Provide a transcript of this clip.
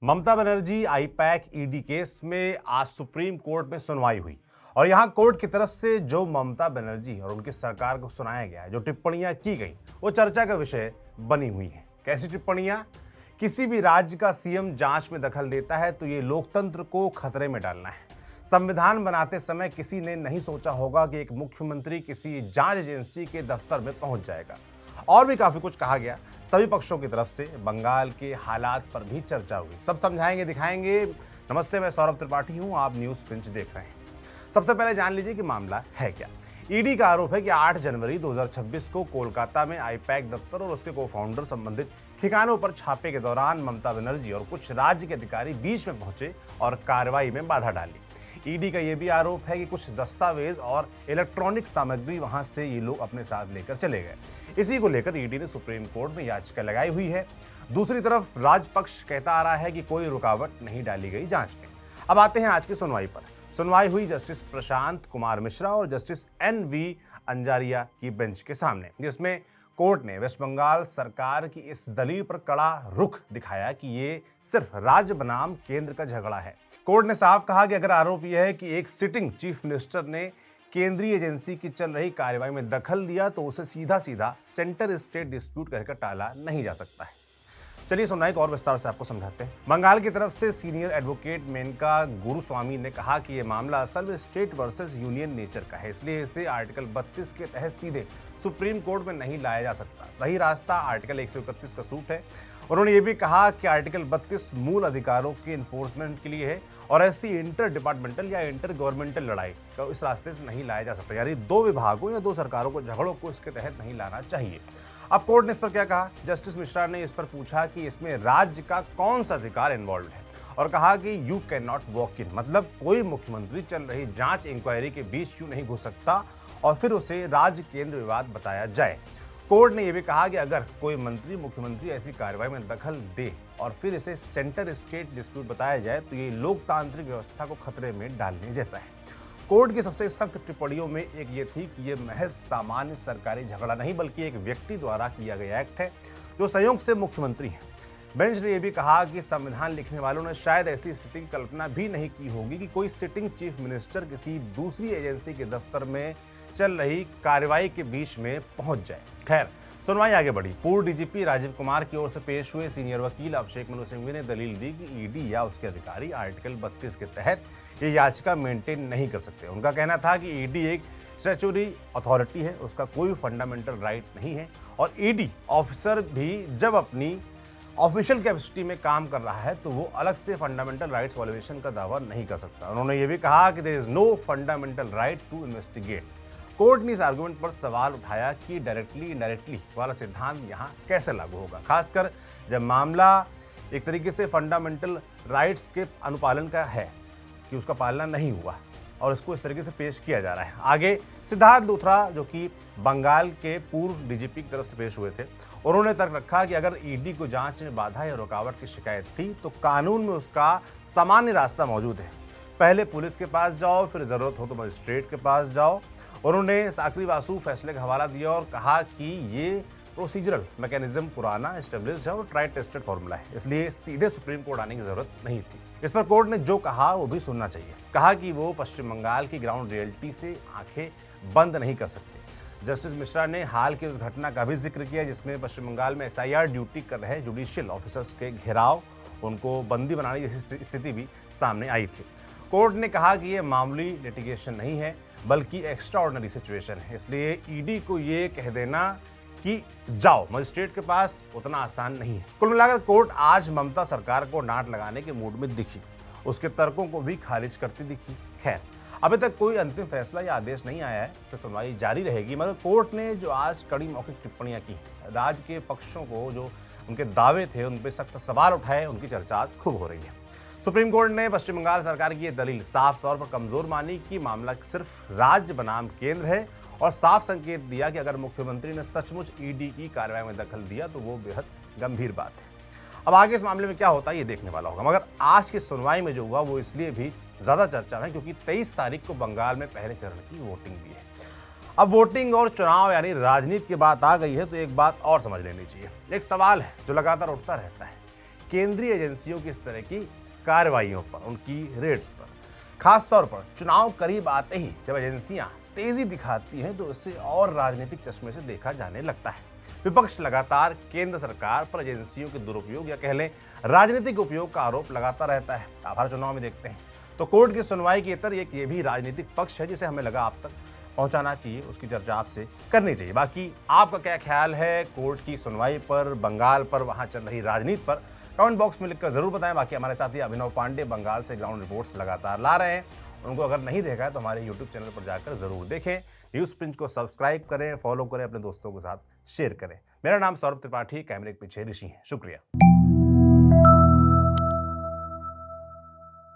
Mamata Banerjee IUPAC ED case में आज supreme court में सुनवाई हुई और यहां कोर्ट की तरफ से जो ममता बनर्जी और उनकी सरकार को सुनाया गया है, जो टिप्पणियां की गई, वो चर्चा का विषय बनी हुई हैं। कैसी टिप्पणियां? किसी भी राज्य का सीएम जांच में दखल देता है तो ये लोकतंत्र को खतरे में डालना है। संविधान बनाते समय किसी ने नहीं सोचा होगा कि एक मुख्यमंत्री किसी जांच एजेंसी के दफ्तर में पहुंच जाएगा। और भी काफी कुछ कहा गया। सभी पक्षों की तरफ से बंगाल के हालात पर भी चर्चा हुई। सब समझाएंगे, दिखाएंगे। नमस्ते, मैं सौरभ त्रिपाठी हूं, आप न्यूज पिंच देख रहे हैं। सबसे पहले जान लीजिए कि मामला है क्या। ईडी का आरोप है कि 8 जनवरी 2026 को कोलकाता में आईपैक दफ्तर और उसके को-फाउंडर संबंधित ठिकानों पर छापे के दौरान ममता बनर्जी और कुछ राज्य के अधिकारी बीच में पहुंचे और कार्रवाई में बाधा डाली। ईडी का यह भी आरोप है कि कुछ दस्तावेज और इलेक्ट्रॉनिक सामग्री वहां से ये लोग अपने साथ लेकर चले गए। इसी को लेकर ईडी ने सुप्रीम कोर्ट में याचिका लगाई हुई है। दूसरी तरफ राज पक्ष कहता आ रहा है कि कोई रुकावट नहीं डाली गई जांच में। अब आते हैं आज की सुनवाई पर। सुनवाई हुई जस्टिस प्रशांत कुमार मिश्रा और जस्टिस एन.वी. अंजारिया की बेंच के सामने, जिसमें कोर्ट ने वेस्ट बंगाल सरकार की इस दलील पर कड़ा रुख दिखाया कि ये सिर्फ राज्य बनाम केंद्र का झगड़ा है। कोर्ट ने साफ कहा कि अगर आरोप यह है कि एक सिटिंग चीफ मिनिस्टर ने केंद्रीय एजेंसी की चल रही कार्रवाई में दखल दिया तो उसे सीधा सीधा सेंटर स्टेट डिस्प्यूट कहकर टाला नहीं जा सकता है। चलिए सुनवाई को और विस्तार से आपको समझाते हैं। बंगाल की तरफ से सीनियर एडवोकेट मेनका गुरुस्वामी ने कहा कि यह मामला असल में स्टेट वर्सेस यूनियन नेचर का है, इसलिए इसे आर्टिकल 32 के तहत सीधे सुप्रीम कोर्ट में नहीं लाया जा सकता। सही रास्ता आर्टिकल 131 का सूट है। उन्होंने ये भी कहा कि आर्टिकल 32 मूल अधिकारों के इन्फोर्समेंट के लिए है और ऐसी इंटर डिपार्टमेंटल या इंटर गवर्नमेंटल लड़ाई को इस रास्ते से नहीं लाया जा सकता, यानी दो विभागों या दो सरकारों को झगड़ों को इसके तहत नहीं लाना चाहिए। अब कोर्ट ने इस पर क्या कहा? जस्टिस मिश्रा ने इस पर पूछा कि इसमें राज्य का कौन सा अधिकार इन्वॉल्व है और कहा कि you can not walk in, मतलब कोई मुख्यमंत्री चल रही जांच इंक्वायरी के बीच यूं नहीं घुस सकता और फिर उसे राज्य केंद्र विवाद बताया जाए। कोर्ट ने यह भी कहा कि अगर कोई मंत्री मुख्यमंत्री ऐसी कार्रवाई में दखल दे और फिर इसे सेंटर स्टेट डिस्प्यूट बताया जाए तो ये लोकतांत्रिक व्यवस्था को खतरे में डालने जैसा है। कोर्ट की सबसे सख्त टिप्पणियों में एक ये थी कि ये महज सामान्य सरकारी झगड़ा नहीं बल्कि एक व्यक्ति द्वारा किया गया एक्ट है जो संयोग से मुख्यमंत्री है। बेंच ने यह भी कहा कि संविधान लिखने वालों ने शायद ऐसी स्थिति की कल्पना भी नहीं की होगी कि कोई सिटिंग चीफ मिनिस्टर किसी दूसरी एजेंसी के दफ्तर में चल रही कार्रवाई के बीच में पहुंच जाए। खैर, सुनवाई आगे बढ़ी। पूर्व डीजीपी राजीव कुमार की ओर से पेश हुए सीनियर वकील अभिषेक मनु सिंघवी ने दलील दी कि ईडी या उसके अधिकारी आर्टिकल 32 के तहत ये याचिका मेंटेन नहीं कर सकते। उनका कहना था कि ईडी एक स्टैट्यूटरी अथॉरिटी है, उसका कोई फंडामेंटल राइट नहीं है और ईडी ऑफिसर भी जब अपनी ऑफिशियल कैपेसिटी में काम कर रहा है तो वो अलग से फंडामेंटल राइट्स वायलेशन का दावा नहीं कर सकता। उन्होंने ये भी कहा कि there is no fundamental right to investigate. Court ने इस आर्गुमेंट पर सवाल उठाया कि डायरेक्टली इनडायरेक्टली वाला सिद्धांत यहाँ कैसे लागू होगा, खासकर जब मामला एक तरीके से फंडामेंटल राइट्स के अनुपालन का है कि उसका पालना नहीं हुआ और इसको इस तरीके से पेश किया जा रहा है। आगे सिद्धार्थ लूथरा, जो कि बंगाल के पूर्व डीजीपी की तरफ से पेश हुए थे, उन्होंने तर्क रखा कि अगर ईडी को जांच में बाधा या रुकावट की शिकायत थी तो कानून में उसका सामान्य रास्ता मौजूद है। पहले पुलिस के पास जाओ, फिर जरूरत हो तो मजिस्ट्रेट के पास जाओ। उन्होंने साकरी वासु फैसले का हवाला दिया और कहा कि ये प्रोसीजरल मैकेनिज्म पुराना, एस्टेब्लिश्ड है और ट्राई टेस्टेड फॉर्मूला है, इसलिए सीधे सुप्रीम कोर्ट आने की जरूरत नहीं थी। इस पर कोर्ट ने जो कहा वो भी सुनना चाहिए। कहा कि वो पश्चिम बंगाल की ग्राउंड रियलिटी से आंखें बंद नहीं कर सकते। जस्टिस मिश्रा ने हाल की उस घटना का भी जिक्र किया जिसमें पश्चिम बंगाल में एसआईआर ड्यूटी कर रहे जुडिशियल ऑफिसर्स के घेराव, उनको बंदी बनाने जैसी स्थिति भी सामने आई थी। कोर्ट ने कहा कि ये मामूली लिटिगेशन नहीं है बल्कि एक्स्ट्रा ऑर्डिनरी सिचुएशन है, इसलिए ईडी को ये कह देना कि जाओ मजिस्ट्रेट के पास उतना आसान नहीं है। कुल मिलाकर कोर्ट आज ममता सरकार को डांट लगाने के मूड में दिखी, उसके तर्कों को भी खारिज करती दिखी। खैर, अभी तक कोई अंतिम फैसला या आदेश नहीं आया है तो सुनवाई जारी रहेगी, मगर कोर्ट ने जो आज कड़ी मौखिक टिप्पणियां की, राज्य के पक्षों को जो उनके दावे थे उन पर सख्त सवाल उठाए, उनकी चर्चा आज खूब हो रही है। सुप्रीम कोर्ट ने पश्चिम बंगाल सरकार की ये दलील साफ तौर पर कमजोर मानी कि मामला सिर्फ राज्य बनाम केंद्र है और साफ संकेत दिया कि अगर मुख्यमंत्री ने सचमुच ईडी की कार्रवाई में दखल दिया तो वो बेहद गंभीर बात है। अब आगे इस मामले में क्या होता है ये देखने वाला होगा, मगर आज की सुनवाई में जो हुआ वो इसलिए भी ज्यादा चर्चा में क्योंकि 23 तारीख को बंगाल में पहले चरण की वोटिंग भी है। अब वोटिंग और चुनाव यानी राजनीति की बात आ गई है तो एक बात और समझ लेनी चाहिए। एक सवाल है जो लगातार उठता रहता है केंद्रीय एजेंसियों की इस तरह की कार्रवाइयों पर, उनकी रेड्स पर। खास तौर पर चुनाव करीब आते ही जब एजेंसियां तेजी दिखाती हैं तो इसे और राजनीतिक चश्मे से देखा जाने लगता है। विपक्ष लगातार केंद्र सरकार पर एजेंसियों के दुरुपयोग या कह लें राजनीतिक उपयोग का आरोप लगाता रहता है। आप हर चुनाव में देखते हैं। तो कोर्ट की सुनवाई के इतर ये भी राजनीतिक पक्ष है जिसे हमें लगा आप तक पहुंचाना चाहिए, उसकी चर्चा आपसे करनी चाहिए। बाकी आपका क्या ख्याल है कोर्ट की सुनवाई पर, बंगाल पर, वहां चल रही राजनीति पर? कमेंट बॉक्स में लिखकर जरूर बताएं। बाकी हमारे साथी अभिनव पांडे बंगाल से ग्राउंड रिपोर्ट्स लगातार ला रहे हैं, उनको अगर नहीं देखा है तो हमारे यूट्यूब चैनल पर जाकर जरूर देखें। न्यूज पिंच को सब्सक्राइब करें, फॉलो करें, अपने दोस्तों के साथ शेयर करें। मेरा नाम सौरभ त्रिपाठी, कैमरे के पीछे ऋषि है। शुक्रिया।